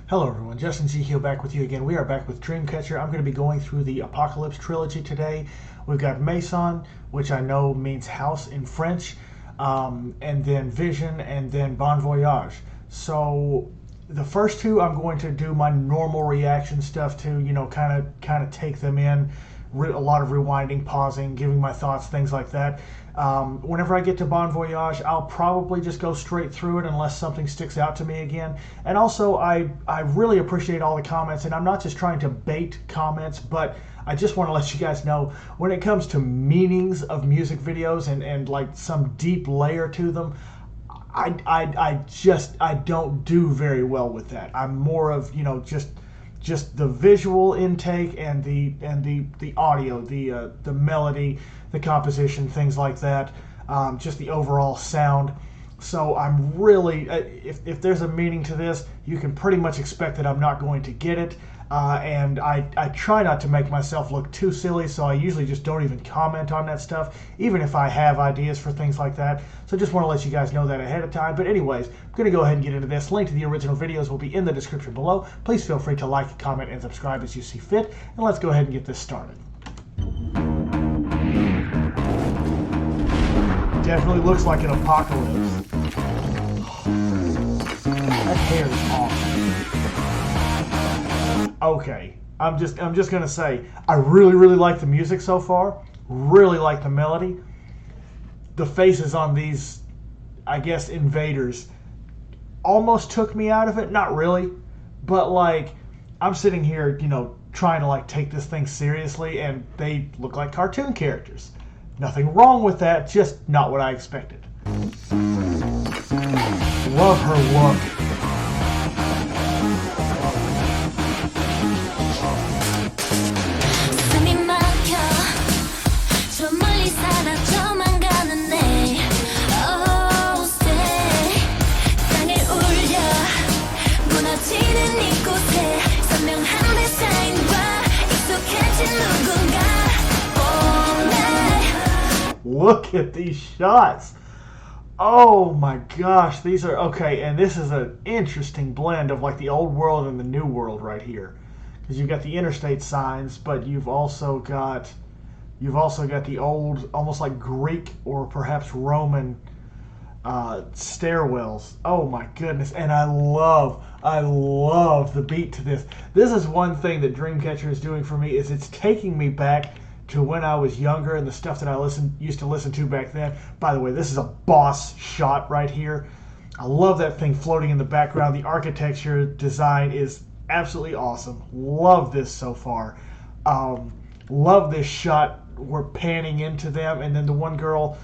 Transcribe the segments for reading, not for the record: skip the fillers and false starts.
Hello everyone, Justin G here back with you again. We are back with Dreamcatcher. I'm going to be going through the Apocalypse Trilogy today. We've got Maison, which I know means house in French, and then Vision, and then Bon Voyage. So the first two I'm going to do my normal reaction stuff to, kind of take them in. A lot of rewinding, pausing, giving my thoughts, things like that. Whenever I get to Bon Voyage, I'll probably just go straight through it unless something sticks out to me again. And also, I really appreciate all the comments, and I'm not just trying to bait comments, but I just want to let you guys know, when it comes to meanings of music videos and like some deep layer to them, I don't do very well with that. I'm more of, just the visual intake and the audio, the melody, the composition, things like that, just the overall sound. So I'm really, if there's a meaning to this, you can pretty much expect that I'm not going to get it. And I try not to make myself look too silly, so I usually just don't even comment on that stuff, even if I have ideas for things like that. So just want to let you guys know that ahead of time. But anyways, I'm going to go ahead and get into this. Link to the original videos will be in the description below. Please feel free to like, comment, and subscribe as you see fit. And let's go ahead and get this started. Definitely looks like an apocalypse. That hair is awesome. Okay, I'm just gonna say, I really like the music so far. Really like the melody. The faces on these, I guess, invaders almost took me out of it. Not really, but like, I'm sitting here, trying to like take this thing seriously, and they look like cartoon characters. Nothing wrong with that, just not what I expected. Love her look. Look at these shots. Oh my gosh, these are okay, and this is an interesting blend of like the old world and the new world right here, because you've got the interstate signs, but you've also got the old, almost like Greek or perhaps Roman stairwells. Oh my goodness, and I love the beat to this. This is one thing that Dreamcatcher is doing for me, is it's taking me back to when I was younger and the stuff that I used to listen to back then. By the way, this is a boss shot right here. I love that thing floating in the background. The architecture design is absolutely awesome. Love this so far. Love this shot. We're panning into them, and then the one girl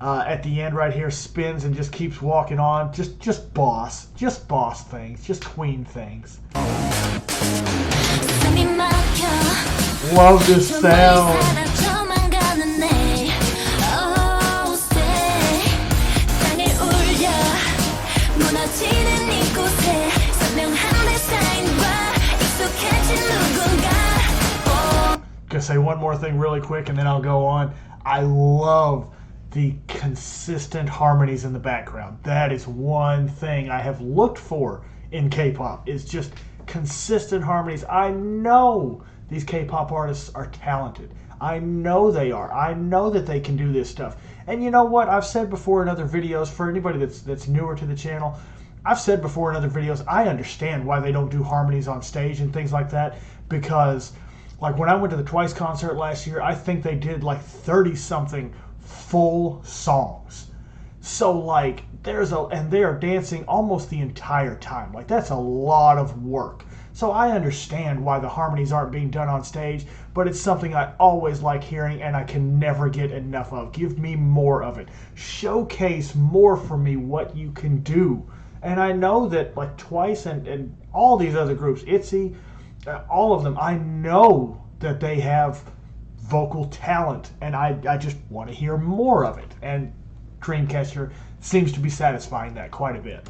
at the end right here spins and just keeps walking on. Just boss things, just queen things. Love this sound. Gonna say one more thing really quick and then I'll go on. I love the consistent harmonies in the background. That is one thing I have looked for in K-pop, is just consistent harmonies. I know these K-pop artists are talented. I know they are. I know that they can do this stuff. And you know what? I've said before in other videos, for anybody that's newer to the channel, I've said before in other videos, I understand why they don't do harmonies on stage and things like that, because like when I went to the Twice concert last year, I think they did like 30-something full songs. So like and they are dancing almost the entire time. Like that's a lot of work. So I understand why the harmonies aren't being done on stage, but it's something I always like hearing and I can never get enough of. Give me more of it. Showcase more for me what you can do. And I know that like Twice and all these other groups, ITZY, all of them, I know that they have vocal talent, and I just want to hear more of it. And Dreamcatcher seems to be satisfying that quite a bit.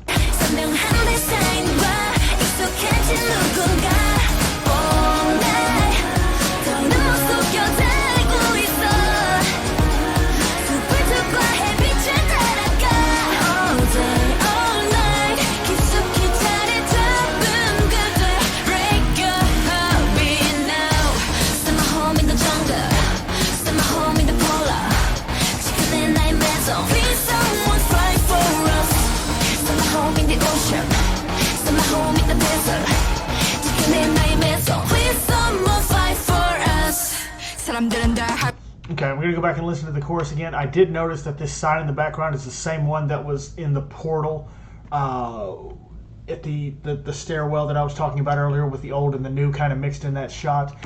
Okay, I'm going to go back and listen to the chorus again. I did notice that this sign in the background is the same one that was in the portal at the stairwell that I was talking about earlier, with the old and the new kind of mixed in that shot.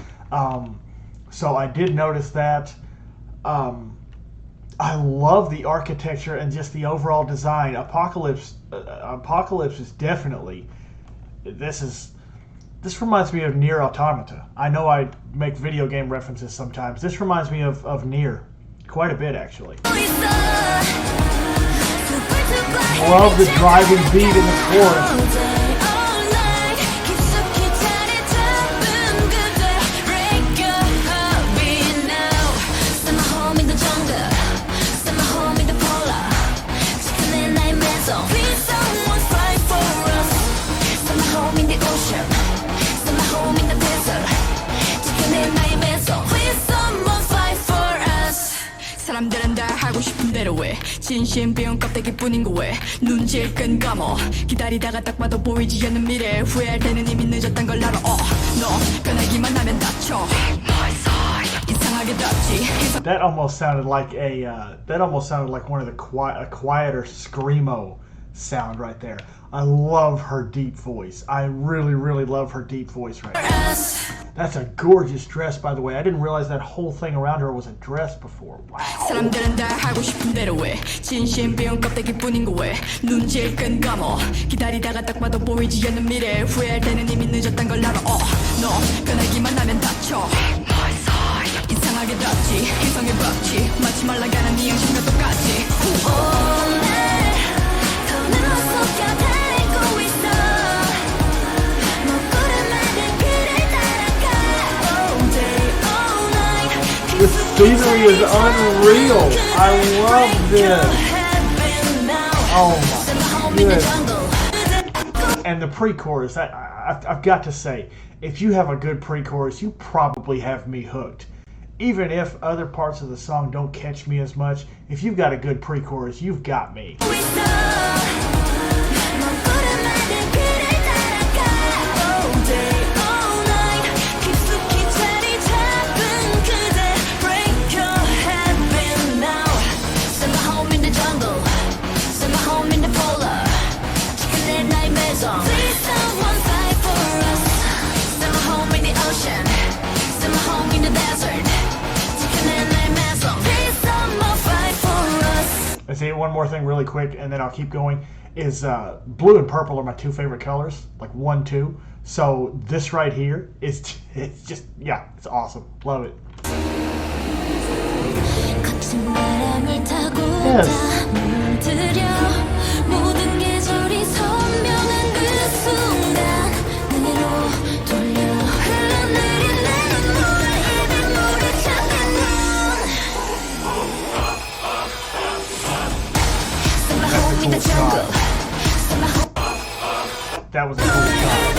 So I did notice that. I love the architecture and just the overall design. Apocalypse is definitely... This reminds me of Nier Automata. I know I make video game references sometimes. This reminds me of Nier quite a bit, actually. Love the driving beat in the chorus. 사람들은 다 하고 싶은 대로 해 진심 비운 껍데기뿐인 거 왜 눈질 끈 감어 기다리다가 딱 봐도 보이지 않는 미래 후회할 때는 이미 늦었단 걸 알아 너 변하기만 하면 다쳐 이상하게 닿지. That almost sounded like one of the quieter screamo sound right there. I love her deep voice. I really, really love her deep voice right now. That's a gorgeous dress, by the way. I didn't realize that whole thing around her was a dress before. Wow. 사람들은 다 하고 싶은 대로 해 진심 비운 껍데기뿐인 거 왜 눈질 끈 감어 기다리다가 딱 봐도 보이지 않는 미래 후회할 때는 이미 늦었단 걸 알아 너 변하기만 하면 다쳐 이상하게 닿지 이성에 박지 마치 말라가는 네 양심과 똑같이 오늘 더는 속여 The scenery is unreal. I love this. Oh my goodness. And the pre-chorus, I've got to say, if you have a good pre-chorus, you probably have me hooked. Even if other parts of the song don't catch me as much, if you've got a good pre-chorus, you've got me. Let's say one more thing really quick, and then I'll keep going. Is blue and purple are my two favorite colors, like 1, 2. So this right here is it's just it's awesome. Love it. Yes. That was a cool shot.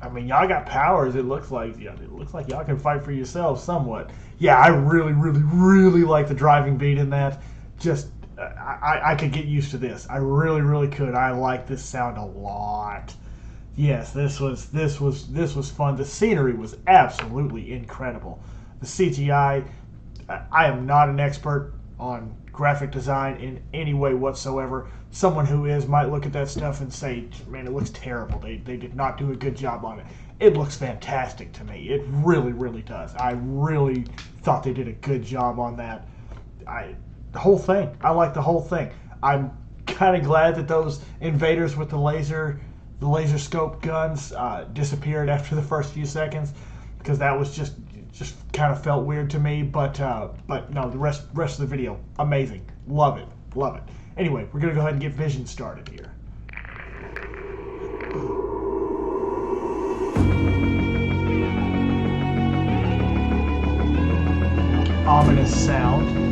I mean, y'all got powers. It looks like y'all can fight for yourselves somewhat. Yeah, I really, really, really like the driving beat in that. Just, I could get used to this. I really, really could. I like this sound a lot. Yes, this was fun. The scenery was absolutely incredible. The CGI, I am not an expert on graphic design in any way whatsoever. Someone who is might look at that stuff and say, man, it looks terrible. They did not do a good job on it. It looks fantastic to me. It really, really does. I really thought they did a good job on that. The whole thing. I like the whole thing. I'm kind of glad that those invaders with the laser scope guns disappeared after the first few seconds, because that was just kind of felt weird to me. But no, the rest of the video, amazing. Love it. Anyway, we're gonna go ahead and get Vision started here. Ominous sound.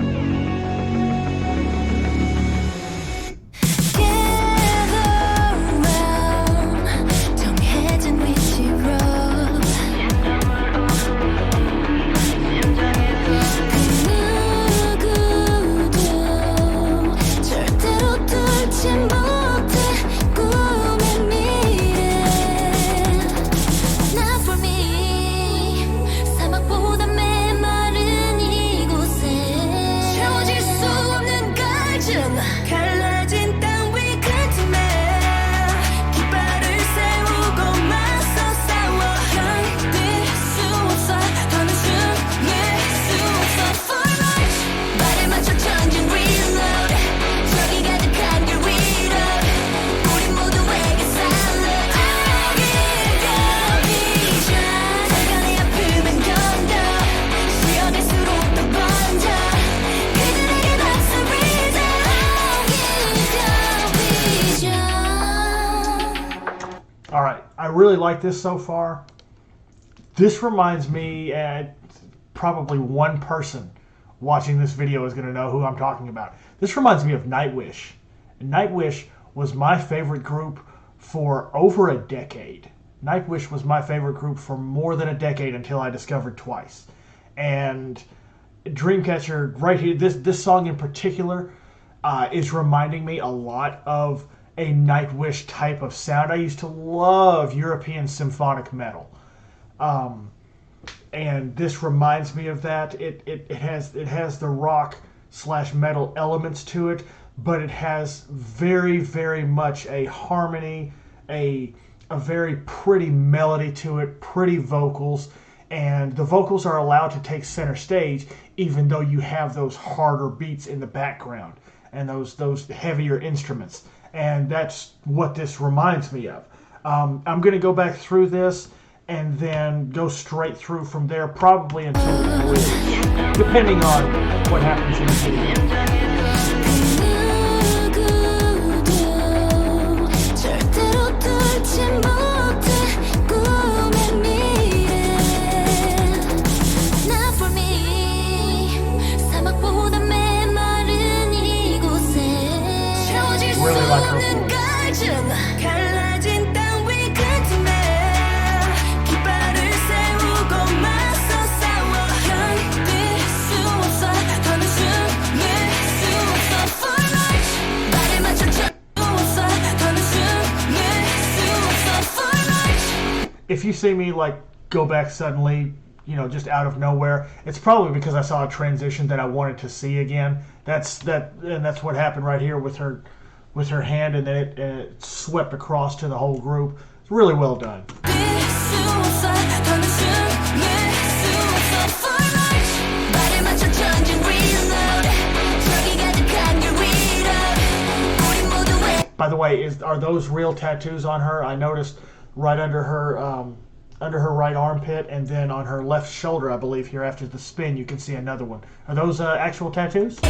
Alright, I really like this so far. This reminds me, probably one person watching this video is going to know who I'm talking about. This reminds me of Nightwish. And Nightwish was my favorite group for over a decade. Nightwish was my favorite group for more than a decade until I discovered Twice. And Dreamcatcher, right here, this song in particular, is reminding me a lot of a Nightwish type of sound. I used to love European symphonic metal, and this reminds me of that. It has the rock / metal elements to it, but it has very, very much a harmony, a very pretty melody to it, pretty vocals, and the vocals are allowed to take center stage even though you have those harder beats in the background and those heavier instruments. And that's what this reminds me of. I'm going to go back through this and then go straight through from there, probably until the bridge, depending on what happens in the video. Really like her voice. If you see me like go back suddenly, just out of nowhere, it's probably because I saw a transition that I wanted to see again. That's what happened right here with her hand, and then it swept across to the whole group. It's really well done. By the way, are those real tattoos on her? I noticed right under her right armpit, and then on her left shoulder, I believe, here after the spin, you can see another one. Are those actual tattoos?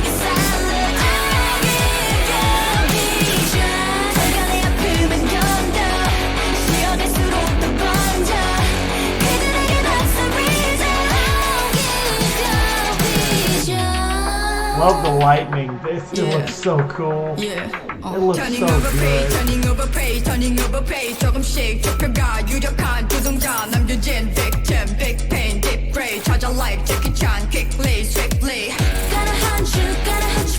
Love the lightning. It looks so cool. Yeah. It looks turning so over good. turning over page 조금씩 좁혀가 유력한 두 동작 남겨진 victim big pain deep gray 찾아 life Jackie Chan quickly swiftly gonna hunt you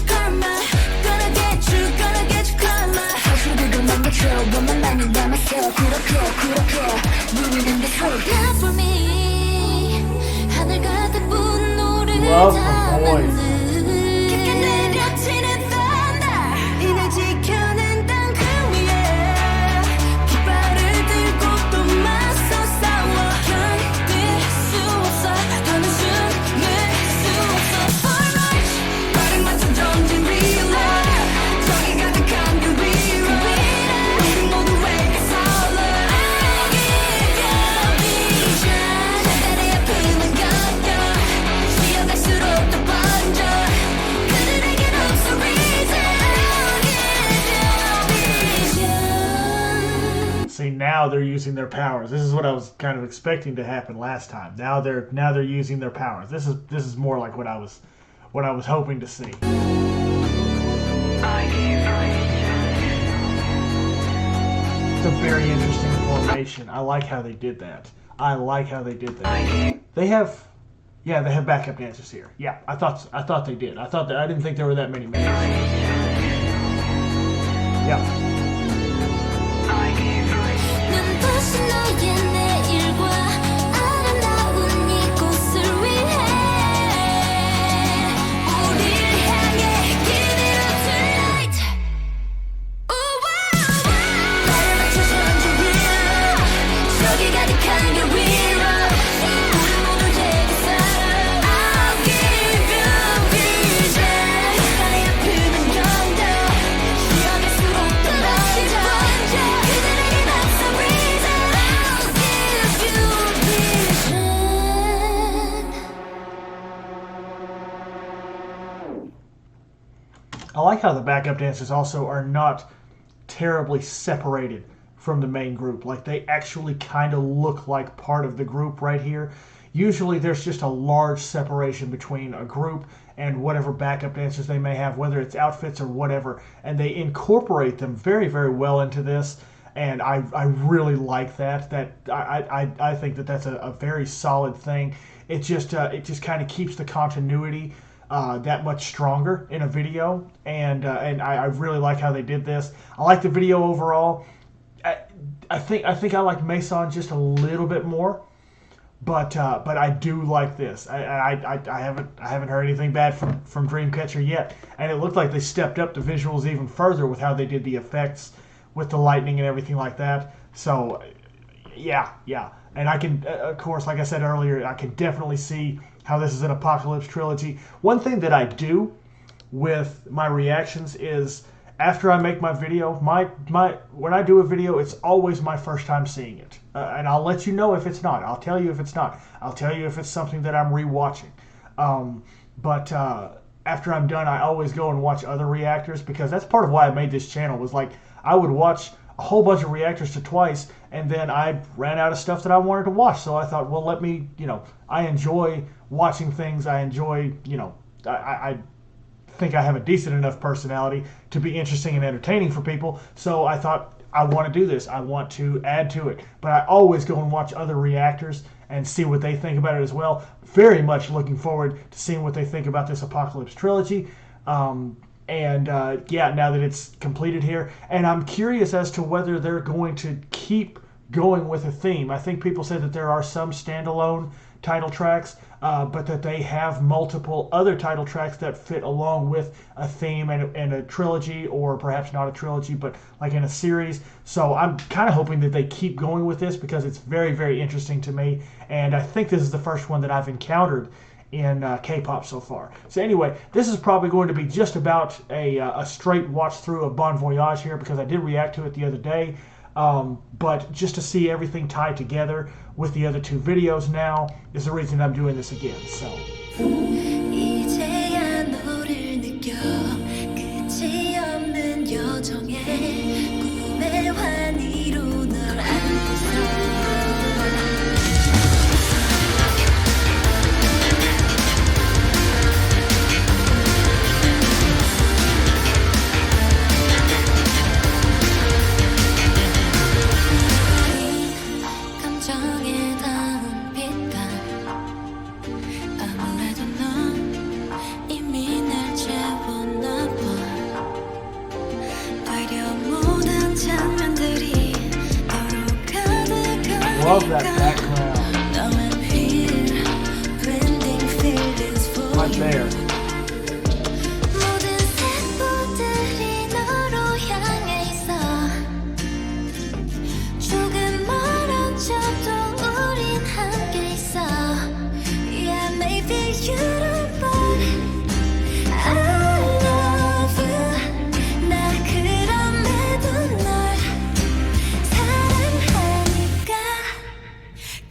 karma gonna get you karma 하수들도 남겨줘 너만 나는 남았어 그렇게 누리는 게 소리 Not for me 하늘 같은 분노를 Love her voice. See, now they're using their powers. This is what I was kind of expecting to happen last time. Now they're using their powers. This is more like what I was hoping to see. It's a very interesting formation. I like how they did that. They have backup dancers here. Yeah, I thought they did. I didn't think there were that many members. Yeah. I like how the backup dancers also are not terribly separated from the main group. Like, they actually kind of look like part of the group right here. Usually there's just a large separation between a group and whatever backup dancers they may have, whether it's outfits or whatever, and they incorporate them very, very well into this. And I really like that. I think that's a very solid thing. It just kind of keeps the continuity that much stronger in a video, and I really like how they did this. I like the video overall. I think I like Maison just a little bit more, but I do like this. I haven't heard anything bad from Dreamcatcher yet, and it looked like they stepped up the visuals even further with how they did the effects with the lightning and everything like that. So yeah, and I can, of course, like I said earlier, I can definitely see how this is an Apocalypse Trilogy. One thing that I do with my reactions is, after I make my video, when I do a video, it's always my first time seeing it. And I'll let you know if it's not. I'll tell you if it's not. I'll tell you if it's something that I'm rewatching. But after I'm done, I always go and watch other reactors, because that's part of why I made this channel, was like, I would watch a whole bunch of reactors to twice, and then I ran out of stuff that I wanted to watch. So I thought, well, let me, I enjoy watching things. I enjoy, I think I have a decent enough personality to be interesting and entertaining for people. So I thought, I want to do this. I want to add to it. But I always go and watch other reactors and see what they think about it as well. Very much looking forward to seeing what they think about this Apocalypse Trilogy. Now that it's completed here, and I'm curious as to whether they're going to keep going with a theme. I think people said that there are some standalone title tracks, but that they have multiple other title tracks that fit along with a theme and a trilogy, or perhaps not a trilogy, but like in a series. So I'm kind of hoping that they keep going with this, because it's very, very interesting to me, and I think this is the first one that I've encountered in K-pop so far. So anyway, this is probably going to be just about a straight watch through of Bon Voyage here, because I did react to it the other day, but just to see everything tied together with the other two videos now is the reason I'm doing this again. So love that background. Right there.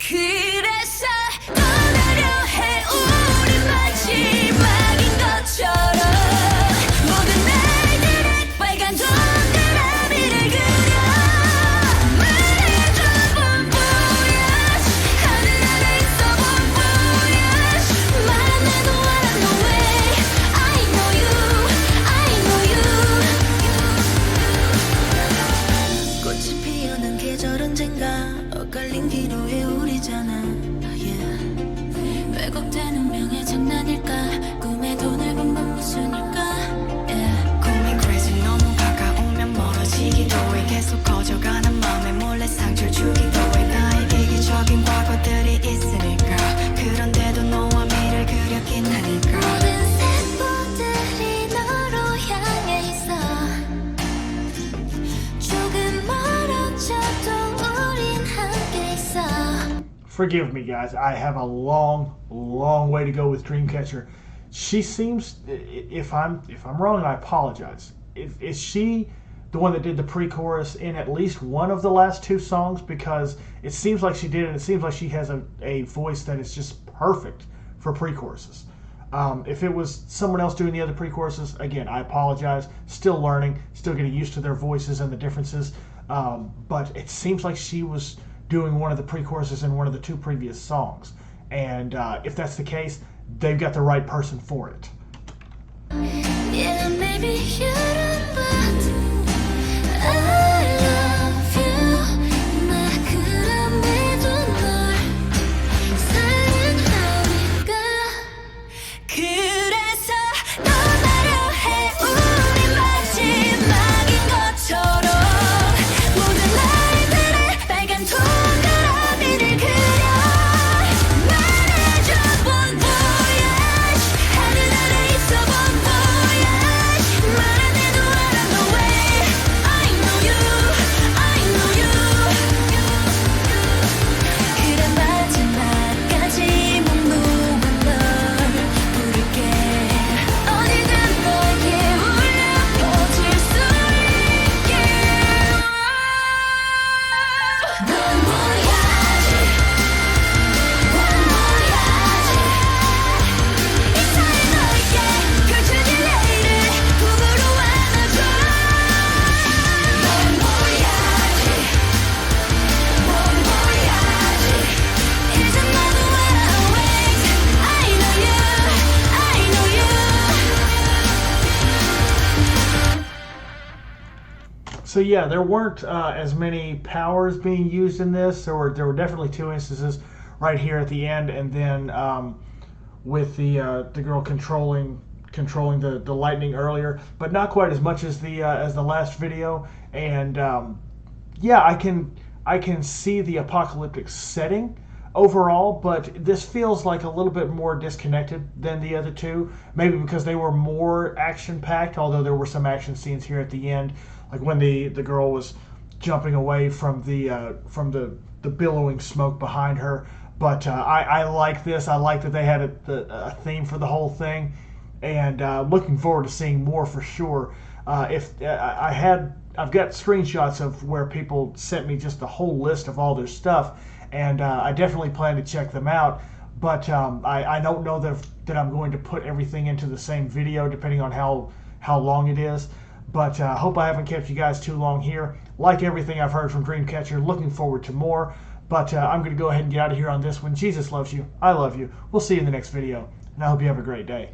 그래서 떠나려 해 우리 마지막 언젠가 엇갈린 기로에 우리잖아 yeah. 왜곡된 운명의 장난일까 꿈에도 넓은 맘 무슨 일까 yeah. 고민 crazy 너무 가까우면 멀어지기도 해 계속 커져가는 맘에 몰래 상처를 주기도 해 나에게 이기적인 과거들이 있으니까 그런데도 너와 미를 그렸긴 하니까 모든 세포들이 너로 향해 있어 조금 멀어져도 우린 함께 있어. Forgive me, guys. I have a long way to go with Dreamcatcher. She seems, if I'm wrong, I apologize. Is she the one that did the pre-chorus in at least one of the last two songs? Because it seems like she did, and it seems like she has a voice that is just perfect for pre-choruses. If it was someone else doing the other pre-choruses, again, I apologize. Still learning, still getting used to their voices and the differences. But it seems like she was doing one of the pre-choruses in one of the two previous songs. And if that's the case, they've got the right person for it. Yeah, maybe you don't, but I love you. 나 그럼에도 널 사랑하니까 그래서 떠나려 해 우리 마지막인 것처럼 모든 날들의 빨간 동그라미를 그려 말해줘 본 voyage 하늘 아래 있어 본 voyage 말 안 해도 알아 no way I know you I know you 그래 마지막까지 묵묵한 널 부를게 어디든 너에게 울려 퍼질 수 있게 넌 voyage 인사해 너에게 펼쳐진 내일을 품으로 안아줘 넌 voyage 이제 모두 always I know you I know you So yeah, there weren't as many powers being used in this. There were definitely two instances right here at the end, and then with the girl controlling the lightning earlier, but not quite as much as the last video. And yeah, I can see the apocalyptic setting overall, but this feels like a little bit more disconnected than the other two. Maybe because they were more action-packed, although there were some action scenes here at the end, like when the girl was jumping away from the billowing smoke behind her. But I like this. I like that they had a theme for the whole thing, and looking forward to seeing more for sure. I've got screenshots of where people sent me just the whole list of all their stuff, and I definitely plan to check them out. But I don't know that I'm going to put everything into the same video, depending on how long it is. But I hope I haven't kept you guys too long here. Like everything I've heard from Dreamcatcher, looking forward to more. But I'm going to go ahead and get out of here on this one. Jesus loves you. I love you. We'll see you in the next video, and I hope you have a great day.